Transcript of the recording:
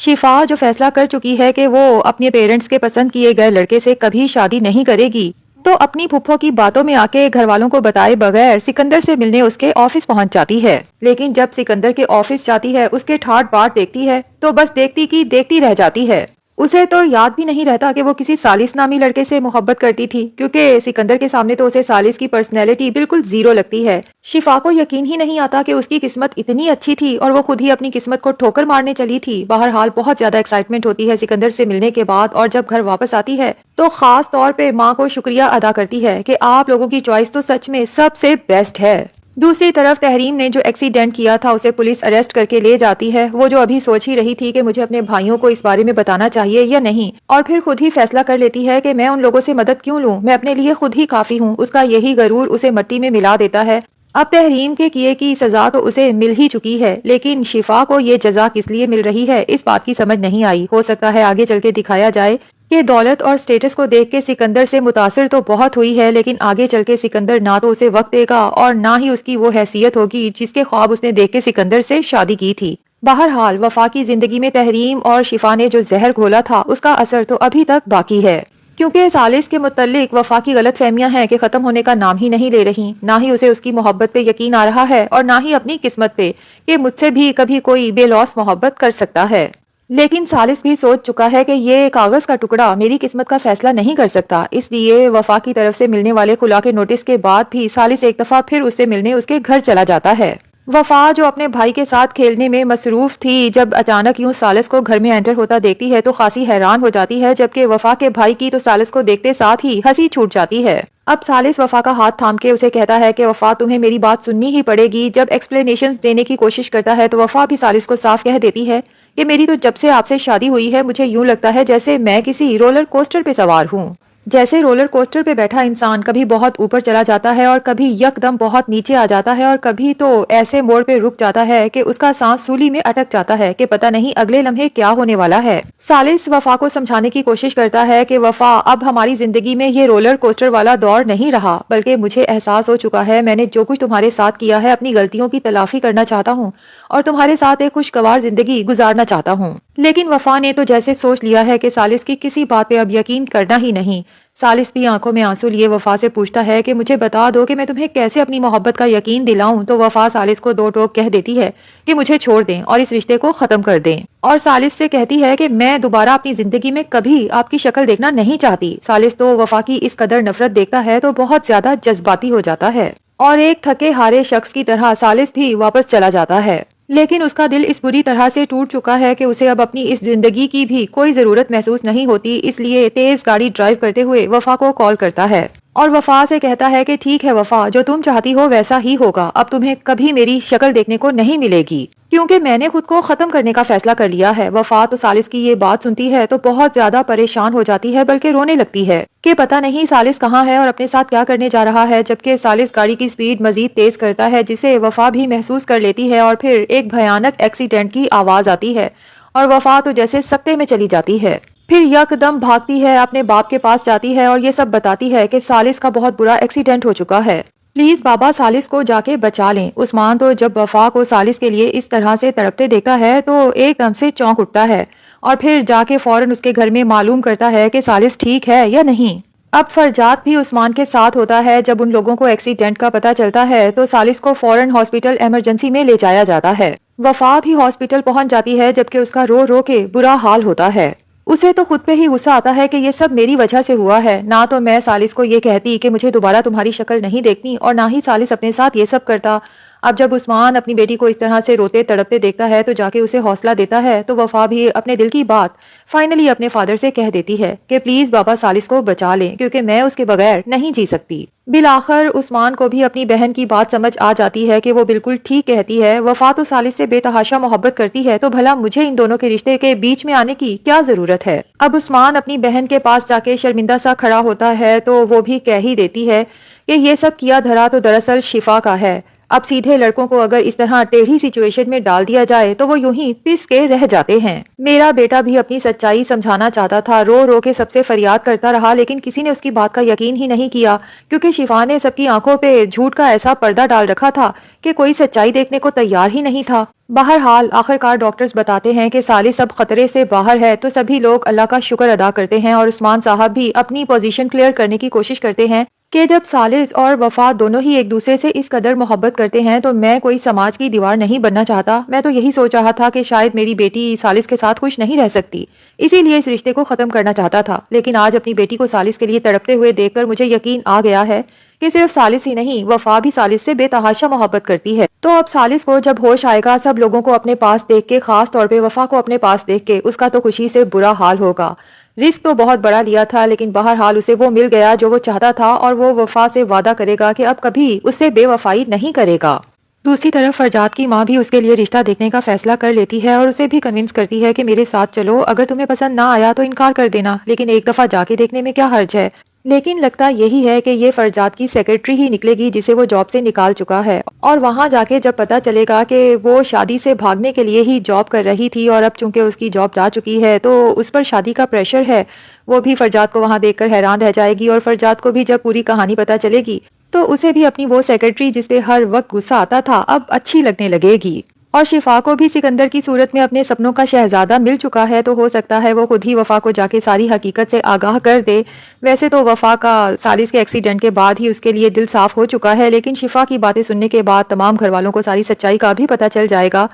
شفا جو فیصلہ کر چکی ہے کہ وہ اپنے پیرنٹس کے پسند کیے گئے لڑکے سے کبھی شادی نہیں کرے گی، تو اپنی پھپھو کی باتوں میں آ کے گھر والوں کو بتائے بغیر سکندر سے ملنے اس کے آفس پہنچ جاتی ہے۔ لیکن جب سکندر کے آفس جاتی ہے، اس کے ٹھاٹ باٹ دیکھتی ہے تو بس دیکھتی کی دیکھتی رہ جاتی ہے۔ اسے تو یاد بھی نہیں رہتا کہ وہ کسی سالس نامی لڑکے سے محبت کرتی تھی، کیونکہ سکندر کے سامنے تو اسے سالس کی پرسنالٹی بالکل زیرو لگتی ہے۔ شفا کو یقین ہی نہیں آتا کہ اس کی قسمت اتنی اچھی تھی اور وہ خود ہی اپنی قسمت کو ٹھوکر مارنے چلی تھی۔ بہرحال بہت زیادہ ایکسائٹمنٹ ہوتی ہے سکندر سے ملنے کے بعد، اور جب گھر واپس آتی ہے تو خاص طور پہ ماں کو شکریہ ادا کرتی ہے کہ آپ لوگوں کی چوائس تو سچ میں سب سے بیسٹ ہے۔ دوسری طرف تحریم نے جو ایکسیڈنٹ کیا تھا اسے پولیس اریسٹ کر کے لے جاتی ہے۔ وہ جو ابھی سوچ ہی رہی تھی کہ مجھے اپنے بھائیوں کو اس بارے میں بتانا چاہیے یا نہیں، اور پھر خود ہی فیصلہ کر لیتی ہے کہ میں ان لوگوں سے مدد کیوں لوں، میں اپنے لیے خود ہی کافی ہوں۔ اس کا یہی غرور اسے مٹی میں ملا دیتا ہے۔ اب تحریم کے کیے کی سزا تو اسے مل ہی چکی ہے، لیکن شفا کو یہ جزا کس لیے مل رہی ہے اس بات کی سمجھ نہیں آئی۔ ہو سکتا ہے آگے چل کے دکھایا جائے کہ دولت اور سٹیٹس کو دیکھ کے سکندر سے متاثر تو بہت ہوئی ہے، لیکن آگے چل کے سکندر نہ تو اسے وقت دے گا اور نہ ہی اس کی وہ حیثیت ہوگی جس کے خواب اس نے دیکھ کے سکندر سے شادی کی تھی۔ بہرحال وفا کی زندگی میں تحریم اور شفا نے جو زہر گھولا تھا اس کا اثر تو ابھی تک باقی ہے، کیونکہ سالس کے متعلق وفا کی غلط فہمیاں ہیں کہ ختم ہونے کا نام ہی نہیں لے رہی۔ نہ ہی اسے اس کی محبت پہ یقین آ رہا ہے اور نہ ہی اپنی قسمت پہ کہ مجھ سے بھی کبھی کوئی بے لوث محبت کر سکتا ہے۔ لیکن سالس بھی سوچ چکا ہے کہ یہ کاغذ کا ٹکڑا میری قسمت کا فیصلہ نہیں کر سکتا، اس لیے وفا کی طرف سے ملنے والے خلا کے نوٹس کے بعد بھی سالس ایک دفعہ پھر اس سے ملنے اس کے گھر چلا جاتا ہے۔ وفا جو اپنے بھائی کے ساتھ کھیلنے میں مصروف تھی، جب اچانک یوں سالس کو گھر میں انٹر ہوتا دیکھتی ہے تو خاصی حیران ہو جاتی ہے، جبکہ وفا کے بھائی کی تو سالس کو دیکھتے ساتھ ہی ہنسی چھوٹ جاتی ہے۔ اب سالس وفا کا ہاتھ تھام کے اسے کہتا ہے کہ وفا تمہیں میری بات سننی ہی پڑے گی۔ جب ایکسپلینیشنز دینے کی کوشش کرتا ہے تو وفا بھی سالس کو صاف کہہ دیتی ہے کہ میری تو جب سے آپ سے شادی ہوئی ہے مجھے یوں لگتا ہے جیسے میں کسی رولر کوسٹر پہ سوار ہوں۔ جیسے رولر کوسٹر پہ بیٹھا انسان کبھی بہت اوپر چلا جاتا ہے اور کبھی یک دم بہت نیچے آ جاتا ہے، اور کبھی تو ایسے موڑ پہ رک جاتا ہے کہ اس کا سانس سولی میں اٹک جاتا ہے کہ پتہ نہیں اگلے لمحے کیا ہونے والا ہے۔ سالس وفا کو سمجھانے کی کوشش کرتا ہے کہ وفا اب ہماری زندگی میں یہ رولر کوسٹر والا دور نہیں رہا، بلکہ مجھے احساس ہو چکا ہے میں نے جو کچھ تمہارے ساتھ کیا ہے اپنی غلطیوں کی تلافی کرنا چاہتا ہوں اور تمہارے ساتھ ایک خوشگوار زندگی گزارنا چاہتا ہوں۔ لیکن وفا نے تو جیسے سوچ لیا ہے کہ سالس کی کسی بات پہ اب یقین کرنا ہی نہیں۔ سالس بھی آنکھوں میں آنسو لیے وفا سے پوچھتا ہے کہ مجھے بتا دو کہ میں تمہیں کیسے اپنی محبت کا یقین دلاؤں، تو وفا سالس کو دو ٹوک کہہ دیتی ہے کہ مجھے چھوڑ دیں اور اس رشتے کو ختم کر دیں، اور سالس سے کہتی ہے کہ میں دوبارہ اپنی زندگی میں کبھی آپ کی شکل دیکھنا نہیں چاہتی۔ سالس تو وفا کی اس قدر نفرت دیکھتا ہے تو بہت زیادہ جذباتی ہو جاتا ہے، اور ایک تھکے ہارے شخص کی طرح سالس بھی واپس چلا جاتا ہے۔ لیکن اس کا دل اس بری طرح سے ٹوٹ چکا ہے کہ اسے اب اپنی اس زندگی کی بھی کوئی ضرورت محسوس نہیں ہوتی، اس لیے تیز گاڑی ڈرائیو کرتے ہوئے وفا کو کال کرتا ہے اور وفا سے کہتا ہے کہ ٹھیک ہے وفا، جو تم چاہتی ہو ویسا ہی ہوگا، اب تمہیں کبھی میری شکل دیکھنے کو نہیں ملے گی، کیونکہ میں نے خود کو ختم کرنے کا فیصلہ کر لیا ہے۔ وفا تو سالس کی یہ بات سنتی ہے تو بہت زیادہ پریشان ہو جاتی ہے، بلکہ رونے لگتی ہے کہ پتہ نہیں سالس کہاں ہے اور اپنے ساتھ کیا کرنے جا رہا ہے، جبکہ سالس گاڑی کی سپیڈ مزید تیز کرتا ہے جسے وفا بھی محسوس کر لیتی ہے، اور پھر ایک بھیانک ایکسیڈنٹ کی آواز آتی ہے اور وفا تو جیسے سکتے میں چلی جاتی ہے۔ پھر یک دم بھاگتی ہے، اپنے باپ کے پاس جاتی ہے اور یہ سب بتاتی ہے کہ سالس کا بہت برا ایکسیڈنٹ ہو چکا ہے، پلیز بابا سالس کو جا کے بچا لیں۔ عثمان تو جب وفا کو سالس کے لیے اس طرح سے تڑپتے دیکھتا ہے تو ایک دم سے چونک اٹھتا ہے اور پھر جا کے فوراً اس کے گھر میں معلوم کرتا ہے کہ سالس ٹھیک ہے یا نہیں۔ اب فرجات بھی عثمان کے ساتھ ہوتا ہے۔ جب ان لوگوں کو ایکسیڈنٹ کا پتہ چلتا ہے تو سالس کو فوراً ہاسپٹل ایمرجنسی میں لے جایا جاتا ہے۔ وفا بھی ہاسپٹل پہنچ جاتی ہے، جبکہ اس کا رو رو کے برا حال ہوتا ہے۔ اسے تو خود پہ ہی غصہ آتا ہے کہ یہ سب میری وجہ سے ہوا ہے، نہ تو میں سالس کو یہ کہتی کہ مجھے دوبارہ تمہاری شکل نہیں دیکھنی، اور نہ ہی سالس اپنے ساتھ یہ سب کرتا۔ اب جب عثمان اپنی بیٹی کو اس طرح سے روتے تڑپتے دیکھتا ہے تو جا کے اسے حوصلہ دیتا ہے، تو وفا بھی اپنے دل کی بات فائنلی اپنے فادر سے کہہ دیتی ہے کہ پلیز بابا سالس کو بچا لیں، کیونکہ میں اس کے بغیر نہیں جی سکتی۔ بالآخر عثمان کو بھی اپنی بہن کی بات سمجھ آ جاتی ہے کہ وہ بالکل ٹھیک کہتی ہے، وفا تو سالس سے بے تحاشا محبت کرتی ہے، تو بھلا مجھے ان دونوں کے رشتے کے بیچ میں آنے کی کیا ضرورت ہے۔ اب عثمان اپنی بہن کے پاس جا کے شرمندہ سا کھڑا ہوتا ہے تو وہ بھی کہہ ہی دیتی ہے کہ یہ سب کیا دھرا تو دراصل شفا کا ہے۔ اب سیدھے لڑکوں کو اگر اس طرح ٹیڑھی سچویشن میں ڈال دیا جائے تو وہ یوں ہی پس کے رہ جاتے ہیں۔ میرا بیٹا بھی اپنی سچائی سمجھانا چاہتا تھا، رو رو کے سب سے فریاد کرتا رہا، لیکن کسی نے اس کی بات کا یقین ہی نہیں کیا، کیونکہ شفا نے سب کی آنکھوں پہ جھوٹ کا ایسا پردہ ڈال رکھا تھا کہ کوئی سچائی دیکھنے کو تیار ہی نہیں تھا۔ بہرحال آخرکار ڈاکٹرز بتاتے ہیں کہ سالس اب خطرے سے باہر ہے، تو سبھی لوگ اللہ کا شکر ادا کرتے ہیں اور عثمان صاحب بھی اپنی پوزیشن کلیئر کرنے کی کوشش کرتے ہیں کہ جب سالس اور وفا دونوں ہی ایک دوسرے سے اس قدر محبت کرتے ہیں تو میں کوئی سماج کی دیوار نہیں بننا چاہتا۔ میں تو یہی سوچ رہا تھا کہ شاید میری بیٹی سالس کے ساتھ خوش نہیں رہ سکتی، اسی لیے اس رشتے کو ختم کرنا چاہتا تھا، لیکن آج اپنی بیٹی کو سالس کے لیے تڑپتے ہوئے دیکھ کر مجھے یقین آ گیا ہے کہ صرف سالس ہی نہیں، وفا بھی سالس سے بے تحاشا محبت کرتی ہے۔ تو اب سالس کو جب ہوش آئے گا، سب لوگوں کو اپنے پاس دیکھ کے، خاص طور پہ وفا کو اپنے پاس دیکھ کے، اس کا تو خوشی سے برا حال ہوگا۔ رسک تو بہت بڑا لیا تھا، لیکن بہرحال اسے وہ مل گیا جو وہ چاہتا تھا، اور وہ وفا سے وعدہ کرے گا کہ اب کبھی اس سے بے وفائی نہیں کرے گا۔ دوسری طرف فرجاد کی ماں بھی اس کے لیے رشتہ دیکھنے کا فیصلہ کر لیتی ہے اور اسے بھی کنونس کرتی ہے کہ میرے ساتھ چلو، اگر تمہیں پسند نہ آیا تو انکار کر دینا، لیکن ایک دفعہ جا کے دیکھنے میں کیا حرج ہے۔ لیکن لگتا یہی ہے کہ یہ فرجاد کی سیکرٹری ہی نکلے گی جسے وہ جاب سے نکال چکا ہے، اور وہاں جا کے جب پتا چلے گا کہ وہ شادی سے بھاگنے کے لیے ہی جاب کر رہی تھی اور اب چونکہ اس کی جاب جا چکی ہے تو اس پر شادی کا پریشر ہے، وہ بھی فرجاد کو وہاں دیکھ کر حیران رہ جائے گی، اور فرجاد کو بھی جب پوری کہانی پتا چلے گی تو اسے بھی اپنی وہ سیکرٹری جس پہ ہر وقت غصہ آتا تھا اب اچھی لگنے لگے گی۔ اور شفا کو بھی سکندر کی صورت میں اپنے سپنوں کا شہزادہ مل چکا ہے، تو ہو سکتا ہے وہ خود ہی وفا کو جا کے ساری حقیقت سے آگاہ کر دے۔ ویسے تو وفا کا سالس کے ایکسیڈنٹ کے بعد ہی اس کے لیے دل صاف ہو چکا ہے، لیکن شفا کی باتیں سننے کے بعد تمام گھر والوں کو ساری سچائی کا بھی پتہ چل جائے گا۔